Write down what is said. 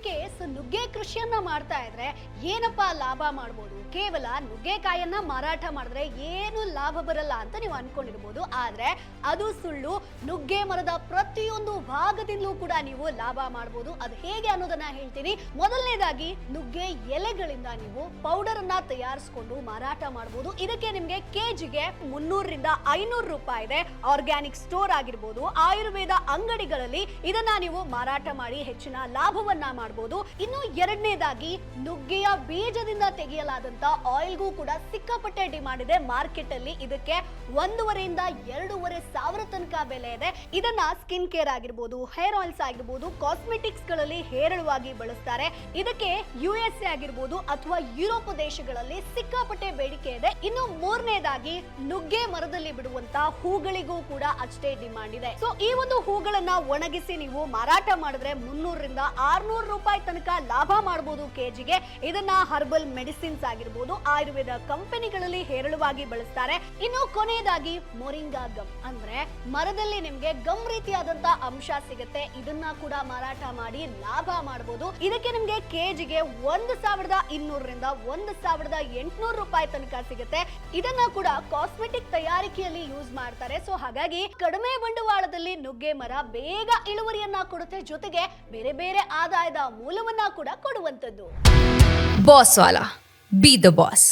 Case ನುಗ್ಗೆ ಕೃಷಿಯನ್ನ ಮಾಡ್ತಾ ಇದ್ರೆ ಏನಪ್ಪಾ ಲಾಭ ಮಾಡ್ಬೋದು, ಕೇವಲ ನುಗ್ಗೆಕಾಯನ್ನ ಮಾರಾಟ ಮಾಡಿದ್ರೆ ಏನು ಲಾಭ ಬರಲ್ಲ ಅಂತ ನೀವು ಅನ್ಕೊಂಡಿರ್ಬೋದು. ಆದ್ರೆ ಅದು ಸುಳ್ಳು. ನುಗ್ಗೆ ಮರದ ಪ್ರತಿಯೊಂದು ಭಾಗದಿಂದಲೂ ಕೂಡ ನೀವು ಲಾಭ ಮಾಡಬಹುದು. ಅದು ಹೇಗೆ ಅನ್ನೋದನ್ನ ಹೇಳ್ತೀನಿ. ಮೊದಲನೇದಾಗಿ ನುಗ್ಗೆ ಎಲೆಗಳಿಂದ ನೀವು ಪೌಡರ್ ಅನ್ನ ತಯಾರಿಸಿಕೊಂಡು ಮಾರಾಟ ಮಾಡಬಹುದು. ಇದಕ್ಕೆ ನಿಮ್ಗೆ ಕೆಜಿಗೆ 300 ರಿಂದ 500 ರೂಪಾಯಿ ಇದೆ. ಆರ್ಗ್ಯಾನಿಕ್ ಸ್ಟೋರ್ ಆಗಿರ್ಬೋದು, ಆಯುರ್ವೇದ ಅಂಗಡಿಗಳಲ್ಲಿ ಇದನ್ನ ನೀವು ಮಾರಾಟ ಮಾಡಿ ಹೆಚ್ಚಿನ ಲಾಭವನ್ನ ಮಾಡಬಹುದು. ಇನ್ನು ಎರಡನೇದಾಗಿ ನುಗ್ಗೆಯ ಬೀಜದಿಂದ ತೆಗೆಯಲಾದಂತ ಆಯಿಲ್ಗೂ ಕೂಡ ಸಿಕ್ಕಾಪಟ್ಟೆ ಡಿಮಾಂಡ್ ಇದೆ ಮಾರ್ಕೆಟ್ ಅಲ್ಲಿ. ಇದಕ್ಕೆ 1.5 ರಿಂದ 2.5 ಸಾವಿರ ತನಕ ಬೆಲೆ ಇದೆ. ಇದನ್ನ ಸ್ಕಿನ್ ಕೇರ್ ಆಗಿರ್ಬೋದು, ಹೇರ್ ಆಯಿಲ್ಸ್ ಆಗಿರ್ಬೋದು, ಕಾಸ್ಮೆಟಿಕ್ಸ್ ಗಳಲ್ಲಿ ಹೇರಳವಾಗಿ ಬಳಸ್ತಾರೆ. ಇದಕ್ಕೆ USA ಆಗಿರ್ಬೋದು ಅಥವಾ ಯುರೋಪ್ ದೇಶಗಳಲ್ಲಿ ಸಿಕ್ಕಾಪಟ್ಟೆ ಬೇಡಿಕೆ ಇದೆ. ಇನ್ನು ಮೂರನೇದಾಗಿ ನುಗ್ಗೆ ಮರದಲ್ಲಿ ಬಿಡುವಂತ ಹೂಗಳಿಗೂ ಕೂಡ ಅಷ್ಟೇ ಡಿಮಾಂಡ್ ಇದೆ. ಸೊ ಈ ಒಂದು ಹೂಗಳನ್ನ ಒಣಗಿಸಿ ನೀವು ಮಾರಾಟ ಮಾಡಿದ್ರೆ 300 ರಿಂದ 600 ರೂಪಾಯಿ ತನಕ ಲಾಭ ಮಾಡಬಹುದು ಕೆಜಿಗೆ. ಇದನ್ನ ಹರ್ಬಲ್ ಮೆಡಿಸಿನ್ಸ್ ಆಗಿರ್ಬೋದು, ಆಯುರ್ವೇದ ಕಂಪನಿಗಳಲ್ಲಿ ಹೇರಳವಾಗಿ ಬಳಸ್ತಾರೆ. ಇನ್ನು ಕೊನೆಯದಾಗಿ ಮೊರಿಂಗಾ ಗಮ್ ಅಂದ್ರೆ ಮರದಲ್ಲಿ ನಿಮ್ಗೆ ಗಮ್ ರೀತಿಯಾದಂತ ಅಂಶ ಸಿಗುತ್ತೆ. ಇದನ್ನ ಕೂಡ ಮಾರಾಟ ಮಾಡಿ ಲಾಭ ಮಾಡಬಹುದು. ಇದಕ್ಕೆ ನಿಮ್ಗೆ ಕೆಜಿಗೆ 1200 ರಿಂದ 1800 ರೂಪಾಯಿ ತನಕ ಸಿಗುತ್ತೆ. ಇದನ್ನ ಕೂಡ ಕಾಸ್ಮೆಟಿಕ್ ತಯಾರಿಕೆಯಲ್ಲಿ ಯೂಸ್ ಮಾಡ್ತಾರೆ. ಸೊ ಹಾಗಾಗಿ ಕಡಿಮೆ ಬಂಡವಾಳದಲ್ಲಿ ನುಗ್ಗೆ ಮರ ಬೇಗ ಇಳುವರಿಯನ್ನ ಕೊಡುತ್ತೆ, ಜೊತೆಗೆ ಬೇರೆ ಬೇರೆ ಆದಾಯದ ಮೂಲವನ್ನ ಕೂಡ ಕೊಡುವಂತದ್ದು. ಬಾಸ್ ವಾಲಾ, ಬಿ ದ ಬಾಸ್.